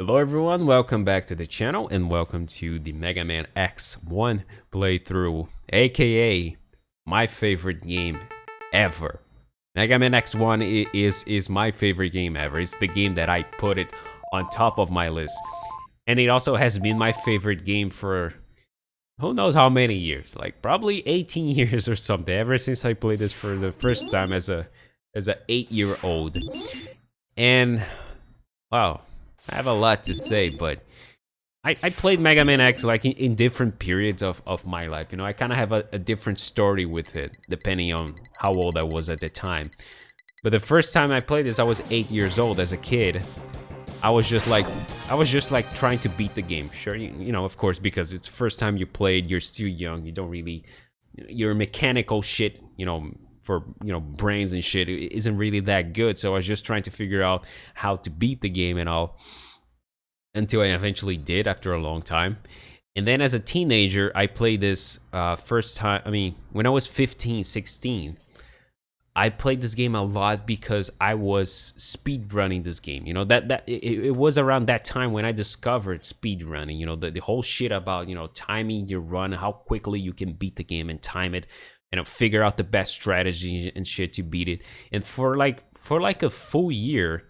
Hello everyone, welcome back to the channel and welcome to the Mega Man X1 playthrough, aka my favorite game ever. Mega Man X1 is my favorite game ever. It's the game that I put it on top of my list. And it also has been my favorite game for who knows how many years, like probably 18 years or something, ever since I played this for the first time as a 8-year-old. And wow, I have a lot to say, but I played Mega Man X like in different periods of my life. You know, I kind of have a different story with it, depending on how old I was at the time. But the first time I played this, I was 8 years old as a kid. I was just like trying to beat the game. Sure, you know, of course, because it's the first time you played, you're still young, you don't really, your mechanical shit, you know, for, you know, brains and shit isn't really that good. So I was just trying to figure out how to beat the game and all, until I eventually did after a long time. And then as a teenager, I played this first time, I mean, when I was 15, 16, I played this game a lot because I was speed running this game. You know, it was around that time when I discovered speed running. You know, the whole shit about, you know, timing your run, how quickly you can beat the game and time it, you know, figure out the best strategy and shit to beat it. And for like a full year,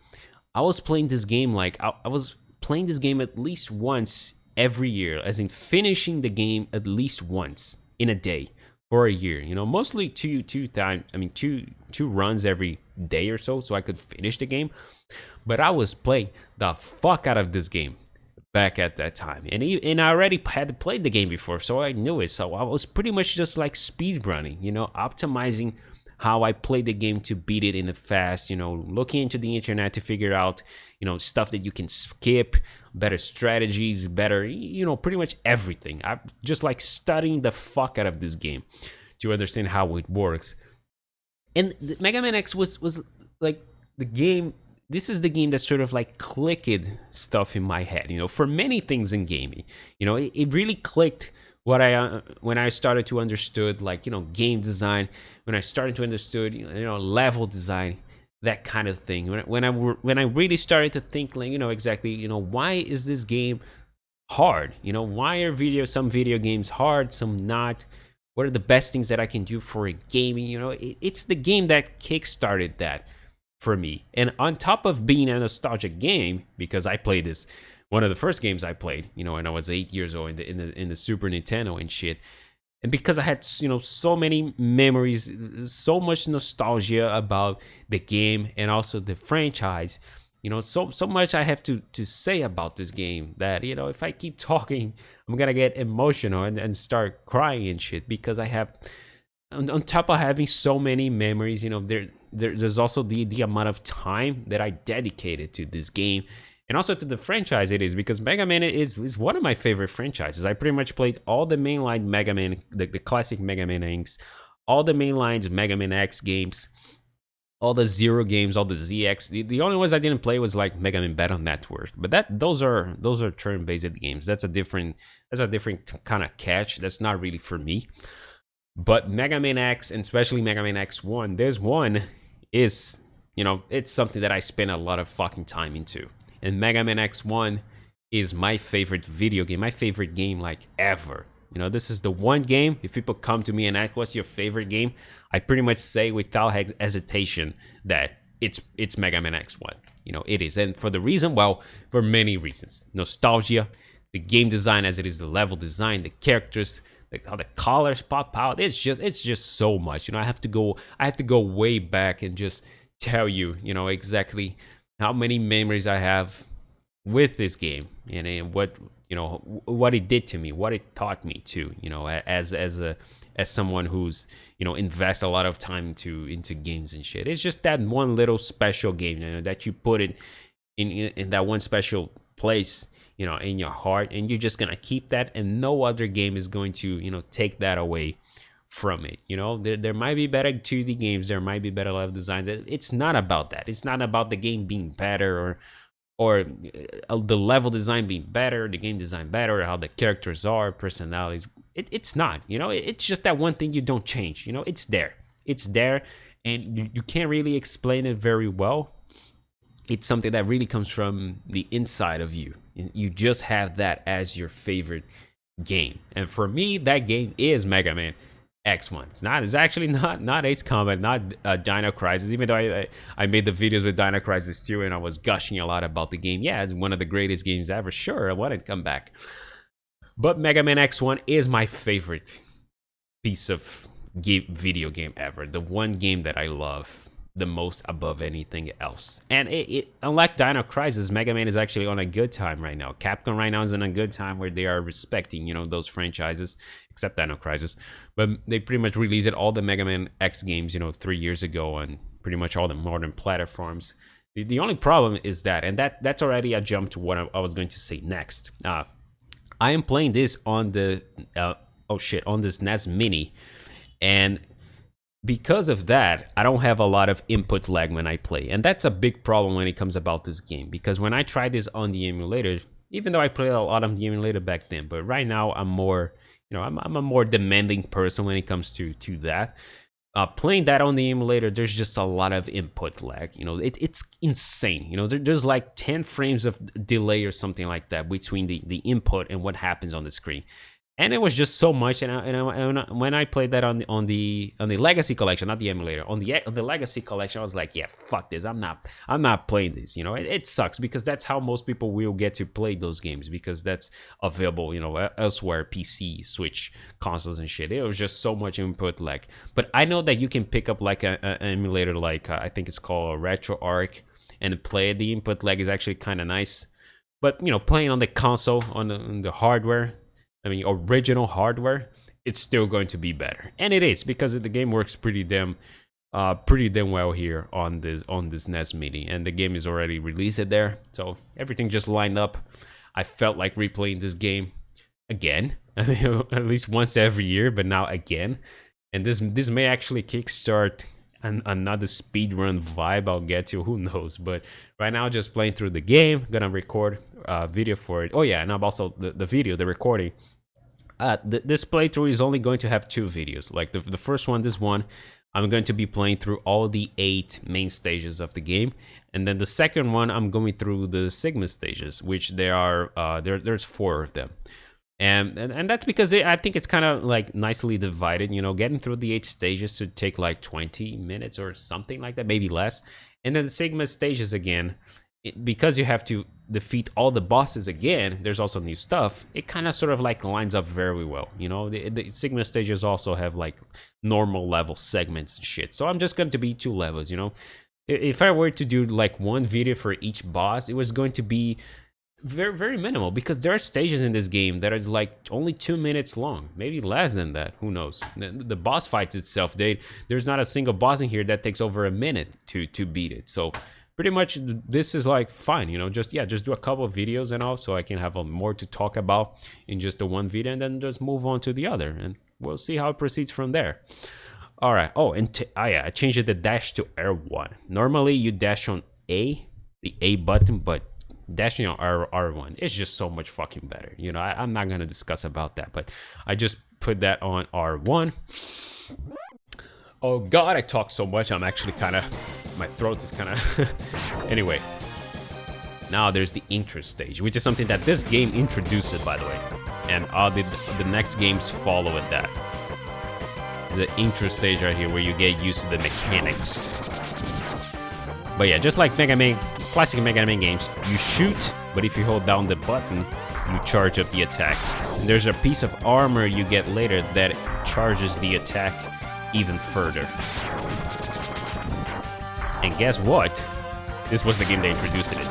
I was playing this game like I was playing this game at least once every year, as in finishing the game at least once in a day for a year. You know, mostly two runs every day or so I could finish the game. But I was playing the fuck out of this game back at that time, and I already had played the game before, so I knew it. So I was pretty much just like speed running, you know, optimizing how I played the game to beat it in the fast, you know, looking into the internet to figure out, you know, stuff that you can skip, better strategies, better, you know, pretty much everything. I'm just like studying the fuck out of this game to understand how it works. And Mega Man X was like the game. This is the game that sort of like clicked stuff in my head, you know, for many things in gaming. You know, it really clicked what when I started to understood, like, you know, game design, when I started to understood, you know, level design, that kind of thing. When I really started to think, like, you know, exactly, you know, why is this game hard? You know, why are some video games hard, some not? What are the best things that I can do for a gaming? You know, it's the game that kickstarted that for me. And on top of being a nostalgic game, because I played this, one of the first games I played, you know, when I was 8 years old in the Super Nintendo and shit. And because I had, you know, so many memories, so much nostalgia about the game and also the franchise, you know, so much I have to say about this game that, you know, if I keep talking, I'm gonna get emotional and start crying and shit, because I have, on top of having so many memories, you know, there's also the amount of time that I dedicated to this game. And also to the franchise it is, because Mega Man is one of my favorite franchises. I pretty much played all the mainline Mega Man, the classic Mega Man X, all the mainlines Mega Man X games, all the Zero games, all the ZX. The only ones I didn't play was like Mega Man Battle Network. But those are turn-based games. That's a different kind of catch. That's not really for me. But Mega Man X, and especially Mega Man X1, this one is, you know, it's something that I spend a lot of fucking time into. And Mega Man X1 is my favorite video game, my favorite game like ever. You know, this is the one game, if people come to me and ask what's your favorite game, I pretty much say without hesitation that it's Mega Man X1. You know, it is. And for the reason, well, for many reasons. Nostalgia, the game design as it is, the level design, the characters, like how the colors pop out. It's just so much. You know, I have to go way back and just tell you, you know, exactly how many memories I have with this game, and what, you know, what it did to me, what it taught me to, you know, as someone who's, you know, invests a lot of time into games and shit. It's just that one little special game, you know, that you put it in that one special place, you know, in your heart, and you're just gonna keep that, and no other game is going to, you know, take that away from it. You know, there might be better 2D games, there might be better level designs. It's not about that. It's not about the game being better or the level design being better, the game design better, or how the characters are, personalities. It's not, you know, it's just that one thing you don't change. You know, it's there, and you can't really explain it very well. it's something that really comes from the inside of you. You just have that as your favorite game. And for me, that game is Mega Man X1. It's actually not Ace Combat, not Dino Crisis, even though I made the videos with Dino Crisis too, and I was gushing a lot about the game. Yeah, it's one of the greatest games ever. Sure, I want it to come back. But Mega Man X1 is my favorite piece of video game ever. The one game that I love the most above anything else. And unlike Dino Crisis, Mega Man is actually on a good time right now. Capcom right now is in a good time where they are respecting, you know, those franchises, except Dino Crisis. But they pretty much released all the Mega Man X games, you know, 3 years ago on pretty much all the modern platforms. The only problem is that, and that's already a jump to what I was going to say next. I am playing this on the on this NES Mini, and because of that, I don't have a lot of input lag when I play, and that's a big problem when it comes about this game, because when I tried this on the emulator, even though I played a lot on the emulator back then, but right now I'm more, you know, I'm a more demanding person when it comes to that. Playing that on the emulator, there's just a lot of input lag. You know, it's insane. You know, there's like 10 frames of delay or something like that between the input and what happens on the screen. And it was just so much, and when I played that on the Legacy Collection, not the emulator, on the Legacy Collection, I was like, yeah, fuck this, I'm not playing this. You know, it sucks, because that's how most people will get to play those games, because that's available, you know, elsewhere, PC, Switch, consoles and shit. It was just so much input lag. But I know that you can pick up like an emulator, like I think it's called RetroArch, and play. The input lag is actually kind of nice. But you know, playing on the console, on the hardware, I mean, original hardware, it's still going to be better, and it is, because the game works pretty damn well here on this NES Mini, and the game is already released there, so everything just lined up. I felt like replaying this game again, I mean, at least once every year, but now again, and this may actually kickstart another speedrun vibe I'll get to, who knows. But right now, just playing through the game, gonna record a video for it. Oh yeah, and I'm also the recording. This playthrough is only going to have 2 videos. Like the first one, this one, I'm going to be playing through all the 8 main stages of the game, and then the second one, I'm going through the Sigma stages, which there are there's 4 of them. And that's because I think it's kind of like nicely divided. You know, getting through the 8 stages should take like 20 minutes or something like that, maybe less. And then the Sigma stages again, because you have to defeat all the bosses again, there's also new stuff. It kind of sort of like lines up very well. You know, the Sigma stages also have like normal level segments and shit. So I'm just going to be 2 levels, you know. If I were to do like 1 video for each boss, it was going to be very, very minimal, because there are stages in this game that is like only 2 minutes long, maybe less than that, who knows. The boss fights itself, there's not a single boss in here that takes over a minute to beat it. So pretty much this is like fine, you know, just do a couple of videos and all, so I can have more to talk about in just the 1 video, and then just move on to the other, and we'll see how it proceeds from there. All right. Oh, and yeah, I changed the dash to R1. Normally you dash on the A button, but dashing on R1 is just so much fucking better. You know, I'm not gonna discuss about that, but I just put that on R1. Oh god, I talk so much, I'm actually kind of, my throat is kind of anyway. Now there's the intro stage, which is something that this game introduced, by the way, and all the next games follow with that. There's an intro stage right here where you get used to the mechanics. But yeah, just like Mega Man, classic Mega Man games, you shoot, but if you hold down the button, you charge up the attack. And there's a piece of armor you get later that charges the attack even further. And guess what? This was the game they introduced it.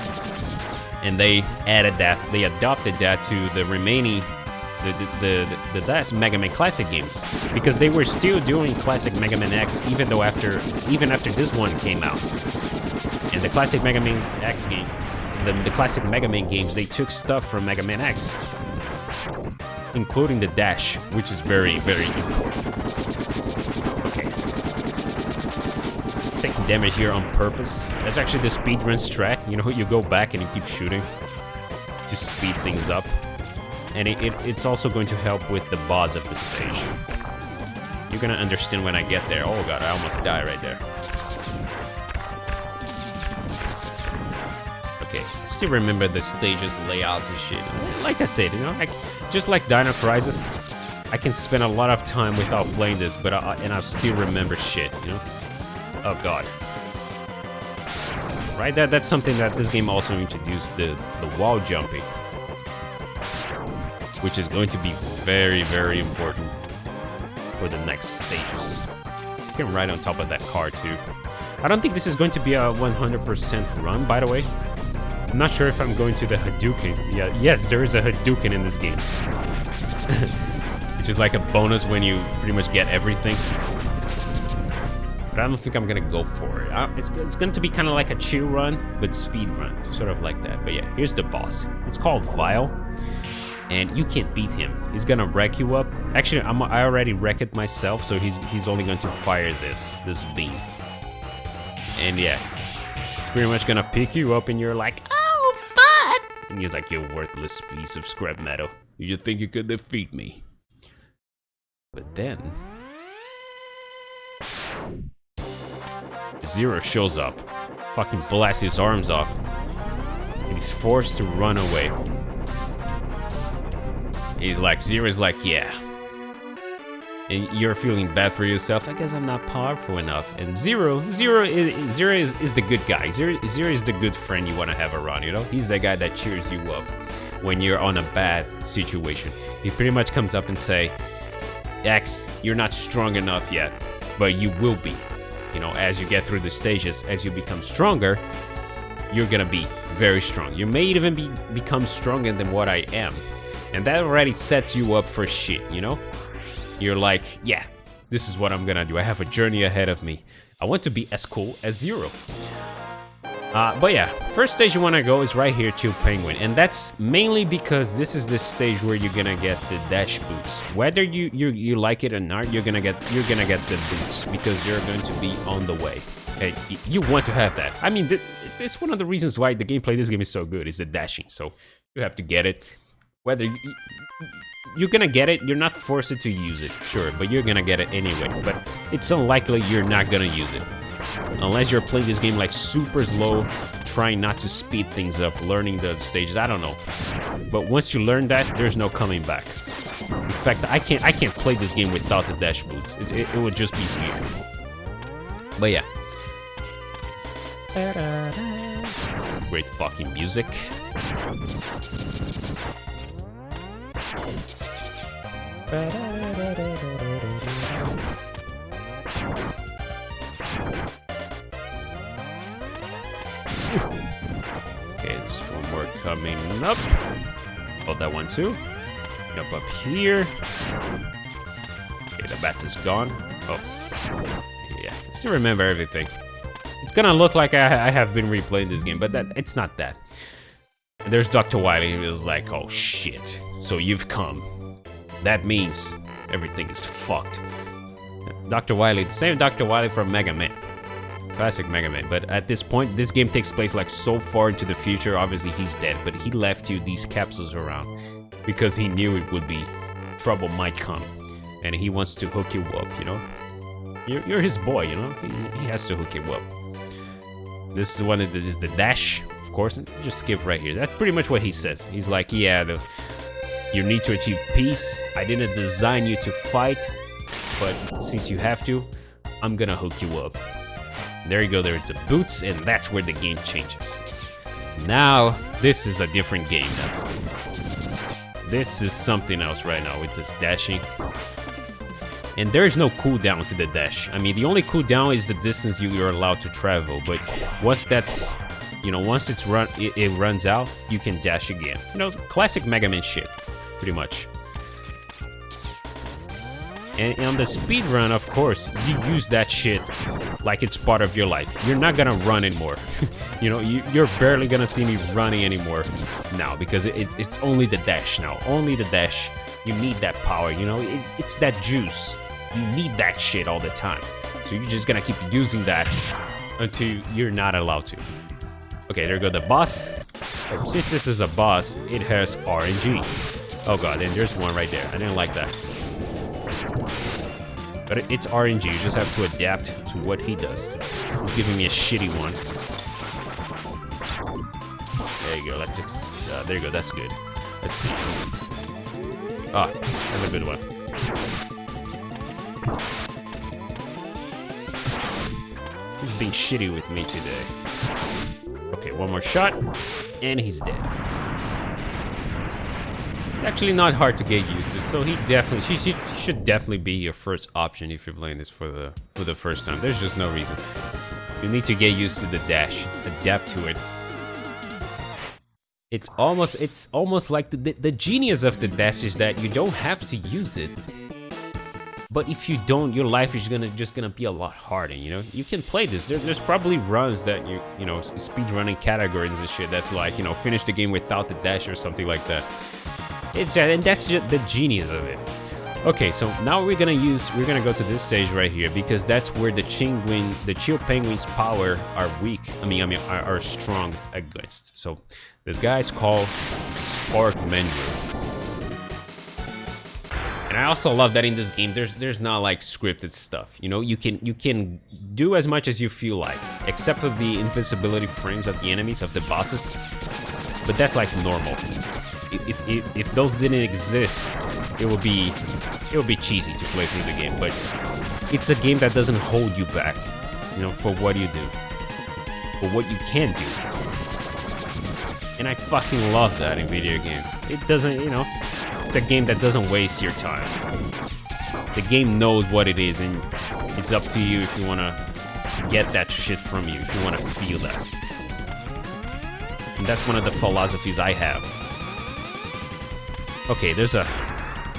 And they added that, they adopted that to the remaining, the last Mega Man Classic games, because they were still doing classic Mega Man X even after this one came out. And the classic Mega Man X game, the classic Mega Man games, they took stuff from Mega Man X, including the dash, which is very, very important. Okay. Taking damage here on purpose. That's actually the speedrun strat. You know, you go back and you keep shooting to speed things up. And it's also going to help with the boss of the stage. You're gonna understand when I get there. Oh god, I almost died right there. Okay, I still remember the stages, layouts and shit. Like I said, you know, like just like Dino Crisis, I can spend a lot of time without playing this, but I still remember shit, you know? Oh god. Right, that's something that this game also introduced, the wall jumping, which is going to be very, very important for the next stages. You can ride on top of that car too. I don't think this is going to be a 100% run, by the way. I'm not sure if I'm going to the Hadouken. Yeah, yes, there is a Hadouken in this game. Which is like a bonus when you pretty much get everything. But I don't think I'm gonna go for it. It's going to be kind of like a chill run, but speed run, sort of like that. But yeah, here's the boss. It's called Vile, and you can't beat him. He's gonna wreck you up. Actually, I already wrecked it myself, so he's only going to fire this beam. And yeah, it's pretty much gonna pick you up, and you're like, oh, fun! And you're like, you worthless piece of scrap metal. You think you could defeat me? But then Zero shows up, fucking blasts his arms off, and he's forced to run away. Zero's like, yeah. And you're feeling bad for yourself. I guess I'm not powerful enough. And Zero is the good guy. Zero is the good friend you want to have around, you know? He's the guy that cheers you up when you're on a bad situation. He pretty much comes up and say, X, you're not strong enough yet, but you will be. You know, as you get through the stages, as you become stronger, you're gonna be very strong. You may even become stronger than what I am. And that already sets you up for shit, you know? You're like, yeah, this is what I'm gonna do. I have a journey ahead of me. I want to be as cool as Zero. But yeah, first stage you wanna go is right here, Chill Penguin. And that's mainly because this is the stage where you're gonna get the dash boots. Whether you like it or not, you're gonna get the boots because you're going to be on the way. Hey, you want to have that. I mean, it's one of the reasons why the gameplay of this game is so good, is the dashing. So you have to get it. Whether you're gonna get it, you're not forced to use it, sure, but you're gonna get it anyway. But it's unlikely you're not gonna use it. Unless you're playing this game like super slow, trying not to speed things up, learning the stages, I don't know. But once you learn that, there's no coming back. In fact, I can't play this game without the dash boots. It would just be weird. But yeah. Great fucking music. Okay, there's one more coming up. Oh, that one too. Jump up here. Okay, the bats is gone. Oh, yeah, I still remember everything. It's gonna look like I have been replaying this game, but it's not that. And there's Dr. Wily, who was like, oh shit, so you've come. That means everything is fucked. Dr. Wily, the same Dr. Wily from Mega Man. Classic Mega Man, but at this point, this game takes place like so far into the future. Obviously, he's dead, but he left you these capsules around because he knew it would be trouble might come, and he wants to hook you up. You know, you're his boy. You know, he has to hook you up. This is one that is the dash, of course. Just skip right here. That's pretty much what he says. He's like, yeah, you need to achieve peace. I didn't design you to fight, but since you have to, I'm gonna hook you up. There you go, there's the boots, and that's where the game changes. Now, this is a different game now. This is something else right now with this dashing. And there is no cooldown to the dash. I mean, the only cooldown is the distance you're allowed to travel, but once that's, you know, once it runs out, you can dash again. You know, classic Mega Man shit, pretty much. And on the speed run, of course, you use that shit like it's part of your life. You're not gonna run anymore. You know, you're barely gonna see me running anymore now because it's only the dash now. Only the dash. You need that power, you know? It's that juice. You need that shit all the time. So you're just gonna keep using that until you're not allowed to. Okay, there go the boss. Since this is a boss, it has RNG. Oh god, and there's one right there. I didn't like that. But it's RNG, you just have to adapt to what he does. He's giving me a shitty one. There you go. There you go. That's good. Let's see. Oh, that's a good one. He's being shitty with me today. Okay, one more shot, and he's dead. Actually, not hard to get used to. So he should definitely be your first option if you're playing this for the first time. There's just no reason. You need to get used to the dash, adapt to it. It's almost like the genius of the dash is that you don't have to use it. But if you don't, your life is just gonna be a lot harder, you know? You can play this. There's probably runs that you know, speedrunning categories and shit that's like, you know, finish the game without the dash or something like that. And that's just the genius of it. Okay, so now we're gonna go to this stage right here because that's where the Chill Penguin's power are weak. Are strong against. So this guy's called Spark Mender. And I also love that in this game there's not like scripted stuff. You know, you can do as much as you feel like, except for the invisibility frames of the enemies, of the bosses. But that's like normal. If those didn't exist, it would be cheesy to play through the game. But it's a game that doesn't hold you back, you know, for what you do, for what you can do. And I fucking love that in video games. It doesn't, you know, it's a game that doesn't waste your time. The game knows what it is, and it's up to you if you want to get that shit from you, if you want to feel that. And that's one of the philosophies I have. Okay, there's a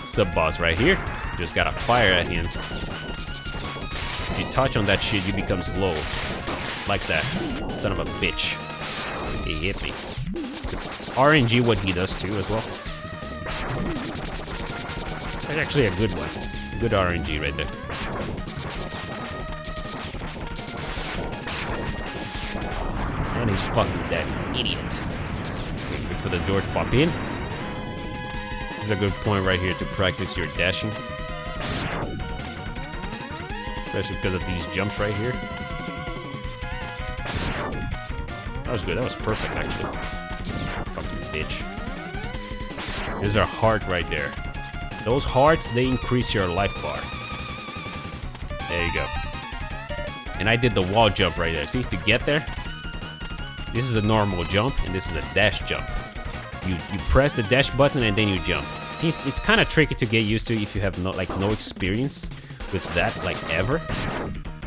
sub-boss right here. Just gotta fire at him. If you touch on that shit, you become slow. Like that. Son of a bitch. He hit me. It's RNG what he does too as well. That's actually a good one. Good RNG right there. And he's fucking dead. Idiot. Wait for the door to pop in. This is a good point right here to practice your dashing. Especially because of these jumps right here. That was good. That was perfect, actually. Fucking bitch. There's our heart right there. Those hearts, they increase your life bar. There you go. And I did the wall jump right there. See, to get there, this is a normal jump, and this is a dash jump. You press the dash button and then you jump. See, it's kind of tricky to get used to if you have no experience with that, like ever.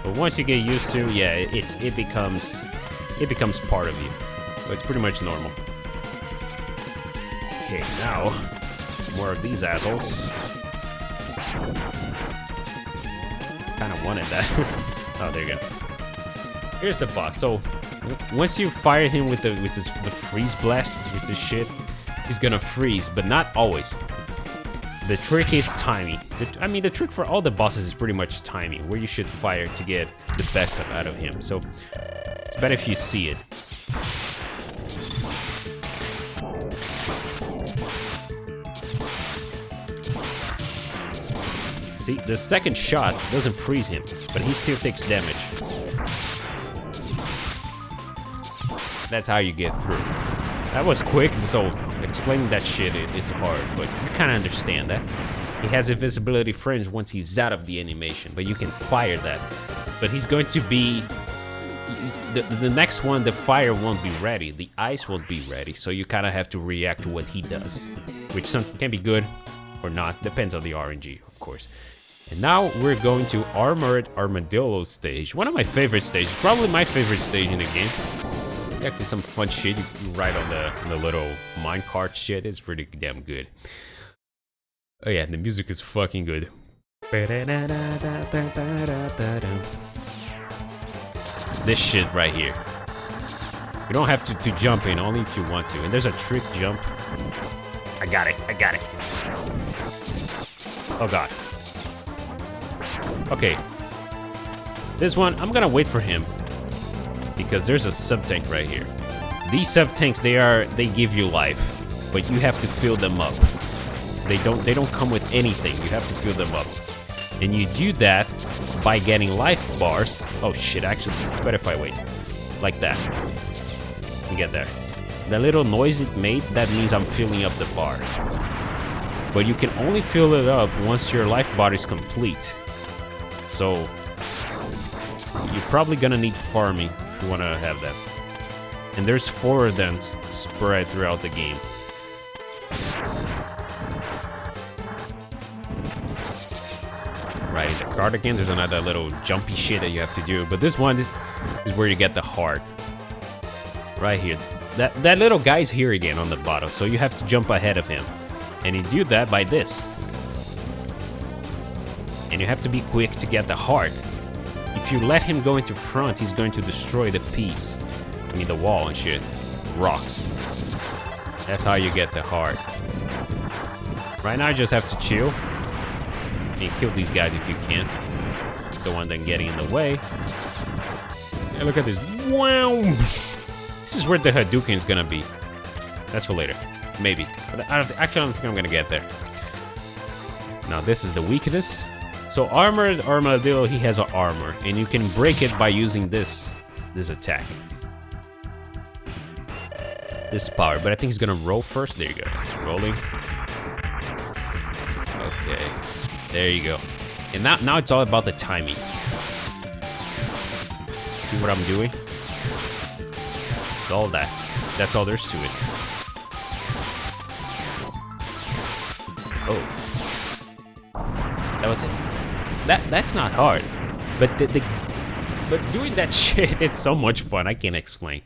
But once you get used to, yeah, it becomes part of you. But it's pretty much normal. Okay, now more of these assholes. Kind of wanted that. Oh, there you go. Here's the boss. So once you fire him with the freeze blast, with this shit, he's gonna freeze, but not always. The trick is timing. The trick for all the bosses is pretty much timing, where you should fire to get the best out of him. So it's better if you see it. See, the second shot doesn't freeze him, but he still takes damage. That's how you get through. That was quick, so explaining that shit is hard, but you kind of understand that. He has invisibility frames once he's out of the animation, but you can fire that. But he's going to be... The next one, the fire won't be ready, the ice won't be ready, so you kind of have to react to what he does. Which can be good or not, depends on the RNG, of course. And now we're going to Armored Armadillo stage. One of my favorite stages, probably my favorite stage in the game. Actually, some fun shit you ride on the little minecart shit. It's pretty damn good. Oh yeah, the music is fucking good. This shit right here. You don't have to jump in, only if you want to. And there's a trick jump. I got it. Oh god. Okay. This one, I'm gonna wait for him. Because there's a sub-tank right here. These sub-tanks, they give you life, but you have to fill them up. They don't come with anything. You have to fill them up. And you do that by getting life bars. Oh shit, actually, it's better if I wait. Like that. Get that. The little noise it made, that means I'm filling up the bar. But you can only fill it up once your life bar is complete. So you're probably gonna need farming if you wanna have that. And there's 4 of them spread throughout the game. Right, the card again, there's another little jumpy shit that you have to do. But this one is where you get the heart. Right here. That little guy's here again on the bottom, so you have to jump ahead of him. And you do that by this. And you have to be quick to get the heart. If you let him go into front, he's going to destroy the piece. I mean the wall and shit. Rocks. That's how you get the heart. Right now you just have to chill. And kill these guys if you can. The one then getting in the way. And look at this. Wow! This is where the Hadouken is gonna be. That's for later. Maybe. But actually, I don't think I'm gonna get there. Now, this is the weakness. So, Armored Armadillo, he has an armor. And you can break it by using this attack. This power. But I think he's gonna roll first. There you go. He's rolling. Okay. There you go. And now it's all about the timing. See what I'm doing? All that. That's all there's to it. Oh. That was it. That's not hard. But but doing that shit, it's so much fun. I can't explain.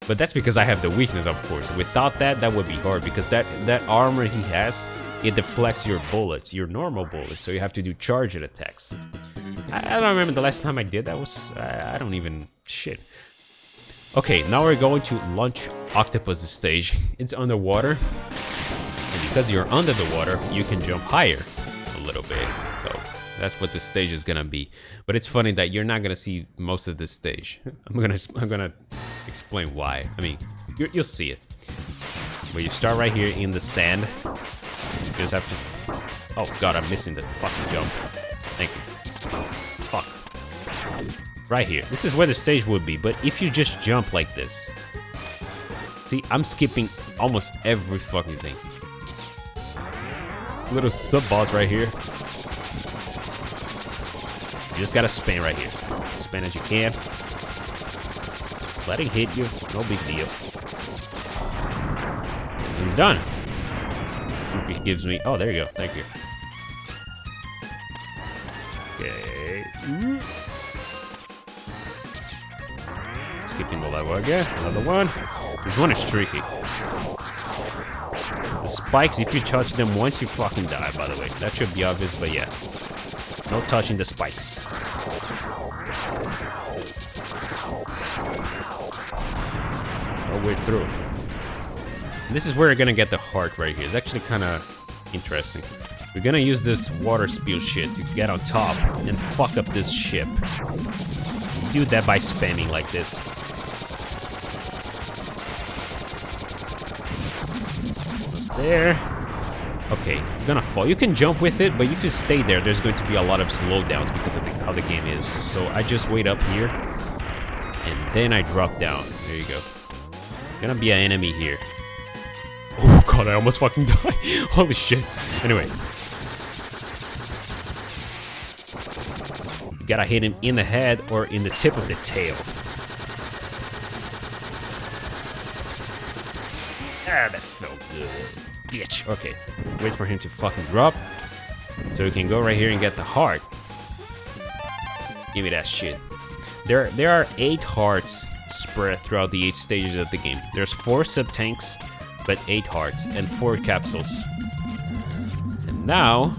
But that's because I have the weakness, of course. Without that would be hard because that armor he has, it deflects your bullets, your normal bullets, so you have to do charged attacks. I don't remember the last time I did that was I don't even shit. Okay, now we're going to launch Octopus stage. It's underwater, and because you're under the water, you can jump higher a little bit. So that's what the stage is gonna be. But it's funny that you're not gonna see most of this stage. I'm gonna explain why. I mean, you'll see it. But you start right here in the sand. You just have to. Oh god, I'm missing the fucking jump. Thank you. Fuck. Right here. This is where the stage would be, but if you just jump like this. See, I'm skipping almost every fucking thing. Little sub-boss right here. You just gotta spin right here. Spin as you can. Let it hit you, no big deal. He's done. See if he gives me. Oh, there you go. Thank you. Okay. Skipping the level again. Another one. This one is tricky. The spikes, if you touch them once, you fucking die, by the way. That should be obvious, but yeah. No touching the spikes. No way through. This is where you're gonna get the heart right here. It's actually kind of interesting. We're gonna use this water spill shit to get on top and fuck up this ship. You do that by spamming like this. Almost there. Okay, it's gonna fall. You can jump with it, but if you stay there, there's going to be a lot of slowdowns because of how the game is. So I just wait up here, and then I drop down. There you go. Gonna be an enemy here. Oh god, I almost fucking died. Holy shit. Anyway. You gotta hit him in the head or in the tip of the tail. Ah, that felt good. Bitch. Okay. Wait for him to fucking drop. So we can go right here and get the heart. Give me that shit. There are 8 hearts spread throughout the 8 stages of the game. There's 4 sub-tanks, but 8 hearts and 4 capsules. And now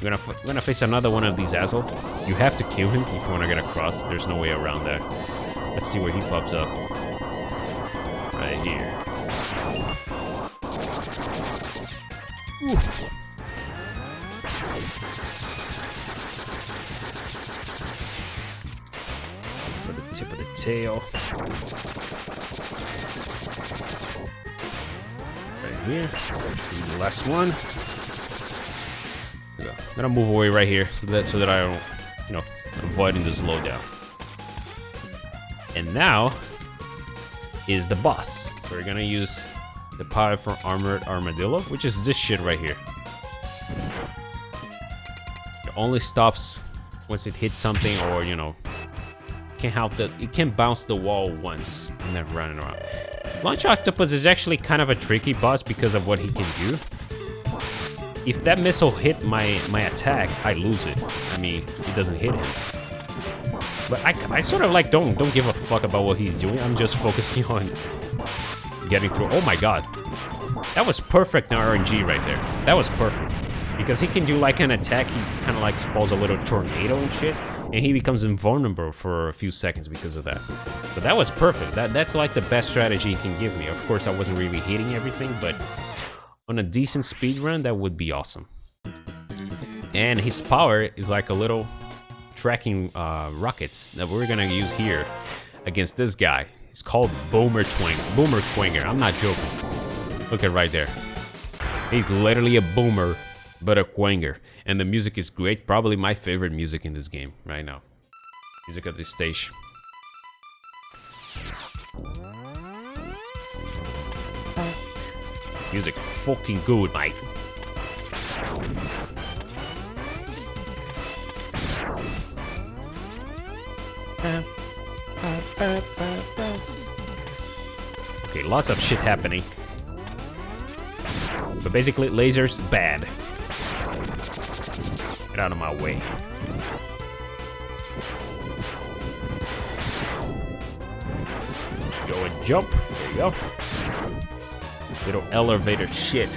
we're gonna face another one of these assholes. You have to kill him if you wanna get across. There's no way around that. Let's see where he pops up. Right here. Ooh. For the tip of the tail. Right here. The last one. There we go. I'm gonna move away right here so that I don't, avoiding the slowdown. And now is the boss. We're gonna use the power for Armored Armadillo, which is this shit right here. It only stops once it hits something, or you know, it can bounce the wall once and then run around. Launch Octopus is actually kind of a tricky boss because of what he can do. If that missile hit my attack, I lose it. I mean, it doesn't hit him. But I sort of like don't give a fuck about what he's doing. I'm just focusing on getting through. Oh my god. That was perfect RNG right there. That was perfect. Because he can do like an attack, he kind of like spawns a little tornado and shit, and he becomes invulnerable for a few seconds because of that. But that was perfect. That's like the best strategy he can give me. Of course, I wasn't really hitting everything, but on a decent speed run, that would be awesome. And his power is like a little tracking rockets that we're gonna use here against this guy. It's called Boomer Twanger. I'm not joking. Look at right there. He's literally a boomer, but a quanger. And the music is great. Probably my favorite music in this game right now. Music of this stage. Music fucking good, mate. Okay, lots of shit happening. But basically, lasers, bad. Get out of my way. Just go and jump. There you go. Little elevator shit.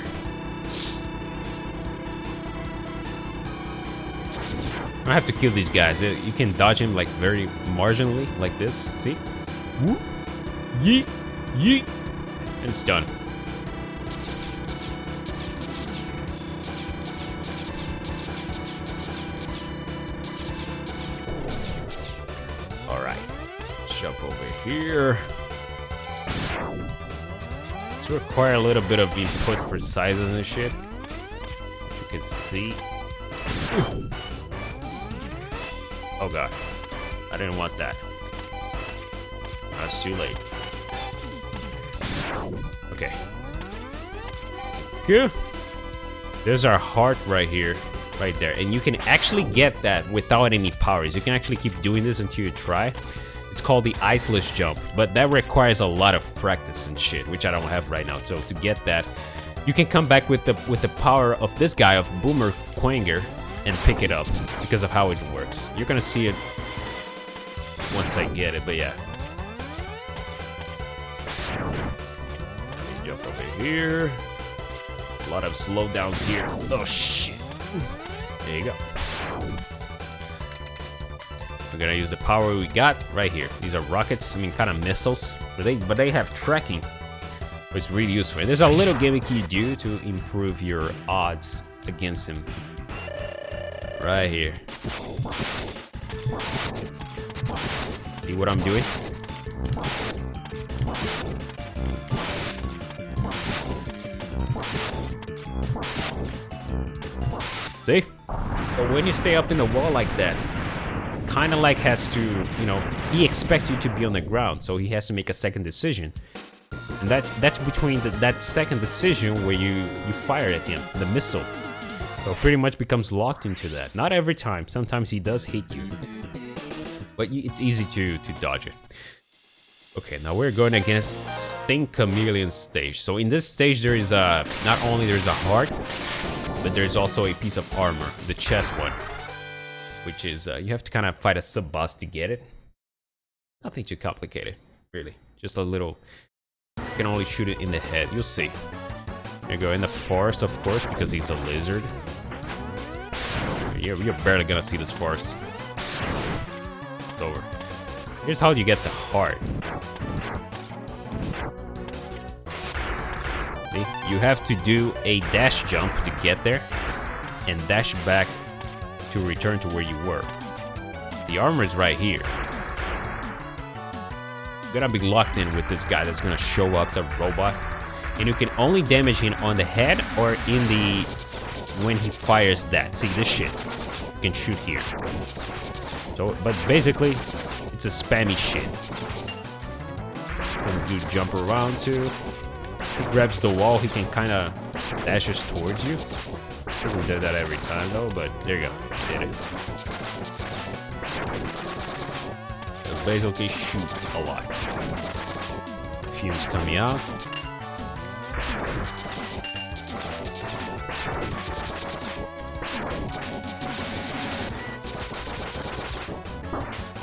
I have to kill these guys. You can dodge him like very marginally, like this. See? Whoop. Yeet. Yeet. And it's done. Alright. Jump over here. This require a little bit of input for sizes and shit. You can see. Oh god. I didn't want that. That's too late. Okay. Good. There's our heart right here. Right there. And you can actually get that without any powers. You can actually keep doing this until you try. It's called the iceless jump. But that requires a lot of practice and shit, which I don't have right now. So to get that, you can come back with the power of this guy, of Boomer Quanger, and pick it up because of how it works. You're gonna see it once I get it, but yeah. Jump over here. A lot of slowdowns here. Oh shit. There you go. We're gonna use the power we got right here. These are rockets, I mean kind of missiles, but they have tracking, which is really useful. And there's a little gimmick you do to improve your odds against him. Right here. See what I'm doing? See? But when you stay up in the wall like that, kind of like has to, you know, he expects you to be on the ground, so he has to make a second decision. And that's between that second decision where you fire at him, the missile. So pretty much becomes locked into that. Not every time. Sometimes he does hit you. But it's easy to dodge it. Okay, now we're going against Sting Chameleon stage. So in this stage there is not only there's a heart, but there's also a piece of armor, the chest one. Which is, you have to kind of fight a sub-boss to get it. Nothing too complicated, really. Just a little, you can only shoot it in the head, you'll see. You go in the forest, of course, because he's a lizard. You're barely gonna see this forest. It's over. Here's how you get the heart. See? You have to do a dash jump to get there, and dash back to return to where you were. The armor is right here. You're gonna be locked in with this guy that's gonna show up, it's a robot. And you can only damage him on the head or in the... when he fires that. See, this shit. You can shoot here. So, but basically, it's a spammy shit. do jump around too. If he grabs the wall, he can kind of dashes towards you. Doesn't do that every time though, but there you go. Did it. So basically shoot a lot. Fumes coming out.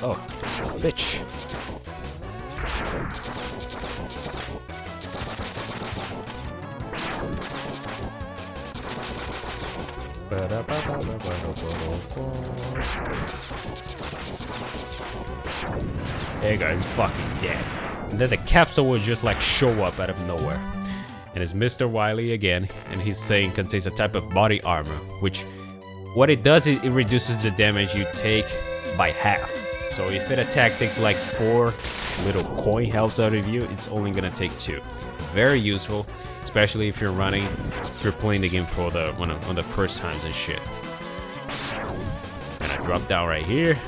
Oh, bitch. There you go, he's fucking dead. And then the capsule will just like show up out of nowhere. And it's Mr. Wily again, and he's saying contains a type of body armor, which what it does is it reduces the damage you take by half. So if it takes like 4 little coin healths out of you, it's only gonna take 2. Very useful, especially if you're playing the game for the one of the first times and shit. And I drop down right here.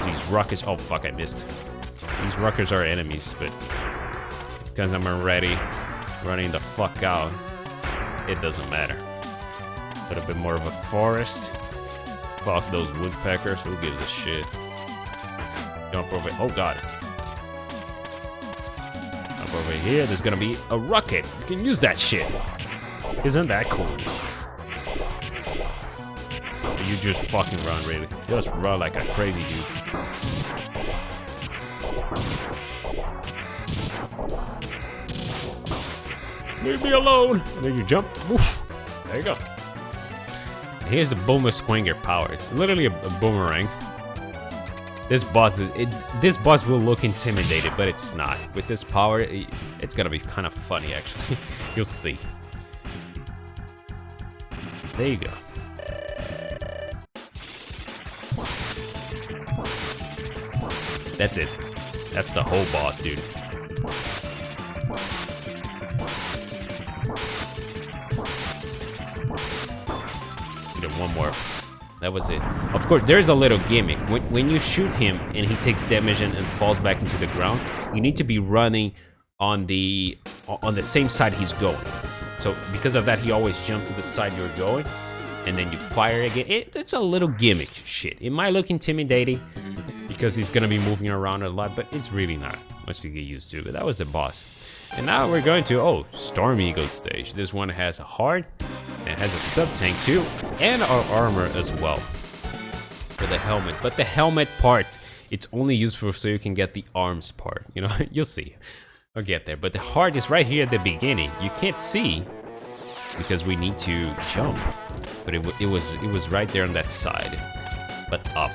These rockets, oh fuck, I missed. These rockets are enemies, but because I'm already running the fuck out, it doesn't matter. A little bit more of a forest. Fuck those woodpeckers, who gives a shit? Jump over, oh god. Jump over here, there's gonna be a rocket. You can use that shit. Isn't that cool? You just fucking run, really. Just run like a crazy dude. Leave me alone! And then you jump. Woof. There you go. Here's the boomer squinger power. It's literally a boomerang. This boss will look intimidating, but it's not. With this power, it's gonna be kind of funny actually. You'll see. There you go. That's it. That's the whole boss, dude. One more. That was it. Of course, there's a little gimmick. When you shoot him and he takes damage and falls back into the ground, you need to be running on the same side he's going. So because of that, he always jumps to the side you're going, and then you fire again. It's a little gimmick shit. It might look intimidating because he's gonna be moving around a lot, but it's really not. Once you get used to it. But that was the boss. And now we're going to Storm Eagle stage. This one has a heart. It has a sub-tank too, and our armor as well for the helmet. But the helmet part, it's only useful so you can get the arms part. You know, you'll see. I'll get there. But the heart is right here at the beginning. You can't see because we need to jump. But it was right there on that side, but up.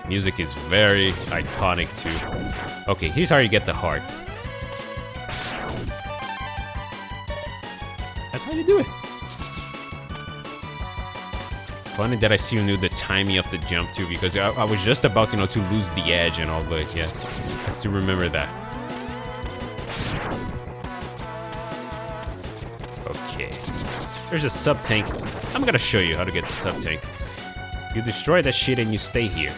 Music is very iconic too. Okay, here's how you get the heart. That's how you do it. Funny that I still knew the timing of the jump too, because I was just about, you know, to lose the edge and all, but yeah, I still remember that. Okay. There's a sub-tank. I'm gonna show you how to get the sub-tank. You destroy that shit and you stay here.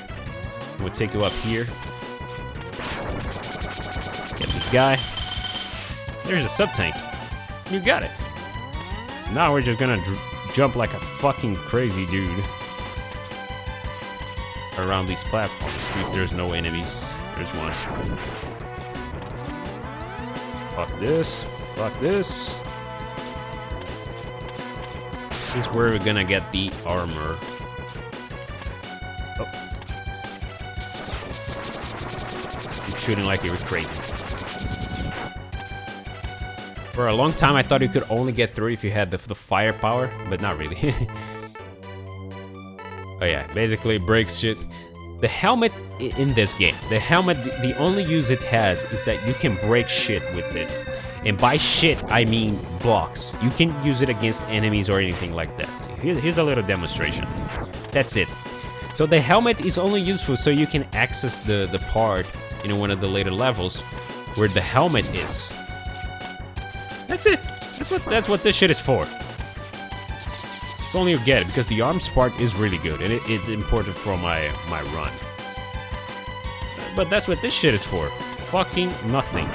We'll take you up here. Get this guy. There's a sub-tank. You got it. Now we're just gonna jump like a fucking crazy dude around these platforms. See if there's no enemies. There's one. Fuck this. Fuck this. This is where we're gonna get the armor. Oh. Keep shooting like you were crazy. For a long time, I thought you could only get through if you had the firepower, but not really. Oh yeah, basically breaks shit. The helmet in this game, the helmet, the only use it has is that you can break shit with it. And by shit, I mean blocks. You can use it against enemies or anything like that. So here's a little demonstration. That's it. So the helmet is only useful so you can access the part in one of the later levels where the helmet is. That's it. That's what this shit is for. It's only you get it because the arms part is really good and it's important for my run. But that's what this shit is for. fucking nothing.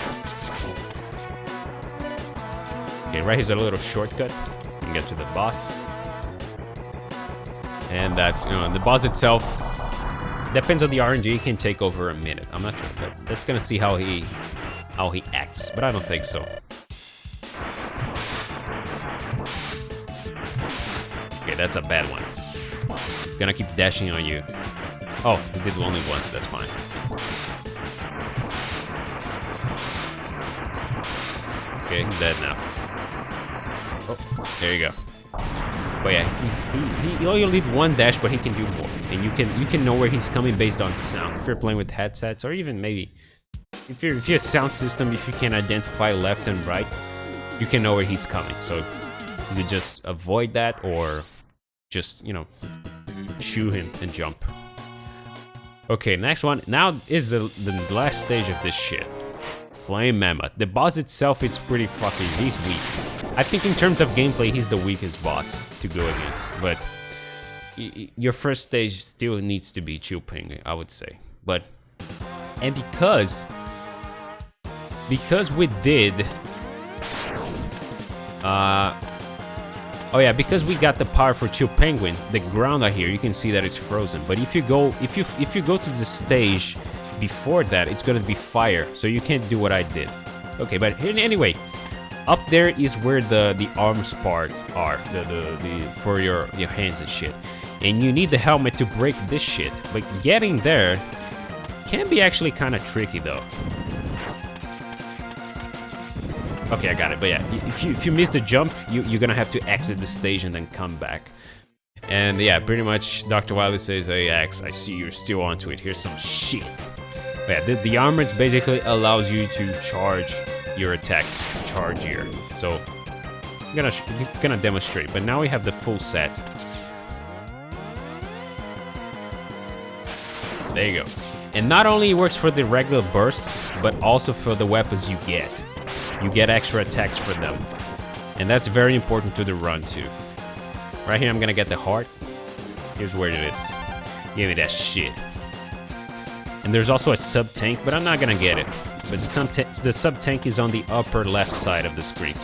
Okay, right here's a little shortcut. You can get to the boss. And that's, you know, the boss itself depends on the RNG, it can take over a minute. I'm not sure, but that's gonna see how he acts, but I don't think so. Okay, that's a bad one. It's gonna keep dashing on you. Oh, he did only once, that's fine. Okay, he's dead now. Oh, there you go. But yeah, he only need one dash, but he can do more, and you can know where he's coming based on sound. If you're playing with headsets, or even maybe if you're a sound system, if you can identify left and right, you can know where he's coming. So you just avoid that, or just, you know, shoot him and jump. Okay, next one. Now is the last stage of this shit. Flame Mammoth. The boss itself is pretty fucking, he's weak. I think in terms of gameplay, he's the weakest boss to go against. But your first stage still needs to be Chill Penguin, I would say. But, and because we did, oh yeah, because we got the power for Chill Penguin, the ground out here, you can see that it's frozen. But if you go to the stage before that, it's gonna be fire, so you can't do what I did. Okay, but anyway, up there is where the arms parts are, the for your hands and shit. And you need the helmet to break this shit. But getting there can be actually kind of tricky though. Okay, I got it. But yeah, if you miss the jump, you're gonna have to exit the stage and then come back. And yeah, pretty much Dr. Wily says, "Hey Axe, I see you're still onto it. Here's some shit." But yeah, the armor basically allows you to charge your attacks chargier. So I'm gonna demonstrate. But now we have the full set. There you go. And not only it works for the regular bursts, but also for the weapons you get. You get extra attacks for them. And that's very important to the run too. Right here I'm gonna get the heart. Here's where it is. Give me that shit. And there's also a sub-tank, but I'm not gonna get it. But the sub-tank is on the upper left side of the screen.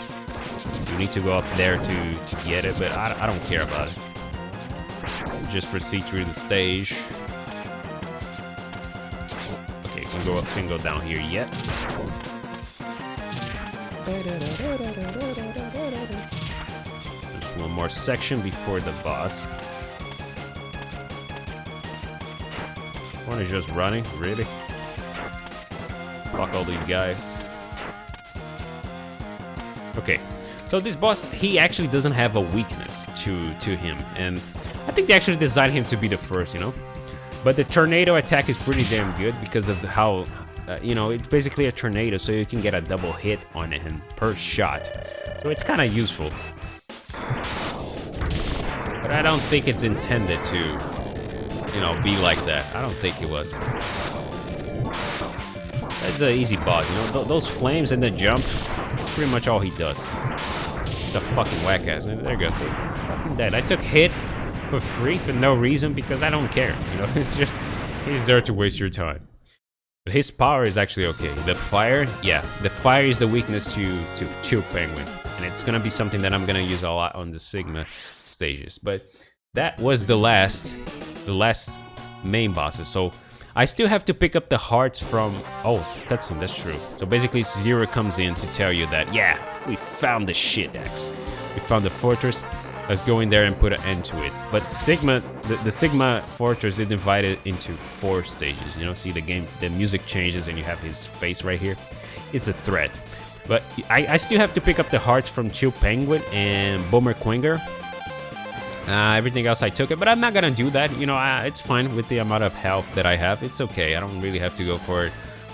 You need to go up there to get it, but I don't care about it. Just proceed through the stage. Okay, can go down here yet. Just one more section before the boss. One is just running, really? Fuck all these guys. Okay, so this boss, he actually doesn't have a weakness to him, and I think they actually designed him to be the first, you know? But the tornado attack is pretty damn good because of how, you know, it's basically a tornado, so you can get a double hit on him per shot. So it's kind of useful. But I don't think it's intended to, you know, be like that. I don't think it was. That's an easy boss, you know? Those flames and the jump, that's pretty much all he does. It's a fucking whack-ass. There you go. Fucking dead. I took hit for free for no reason because I don't care, you know? It's just, he's there to waste your time. But his power is actually okay. The fire, yeah, the fire is the weakness to Chill Penguin. And it's gonna be something that I'm gonna use a lot on the Sigma stages. But that was the last main bosses. So I still have to pick up the hearts from, oh, cutscene, that's true. So basically Zero comes in to tell you that, yeah, we found the shit, X. We found the fortress. Let's go in there and put an end to it. But Sigma, the Sigma fortress is divided into 4 stages. You know, see the music changes and you have his face right here. It's a threat. But I still have to pick up the hearts from Chill Penguin and Boomer Quinger. Everything else I took it, but I'm not gonna do that. You know, it's fine with the amount of health that I have. It's okay. I don't really have to go for it.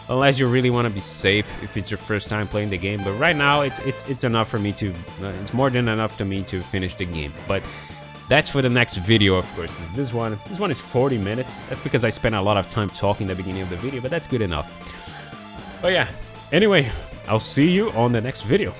Unless you really want to be safe if it's your first time playing the game. But right now, it's enough for me to, it's more than enough to me to finish the game. But that's for the next video, of course. This one is 40 minutes. That's because I spent a lot of time talking at the beginning of the video, but that's good enough. But yeah, anyway, I'll see you on the next video.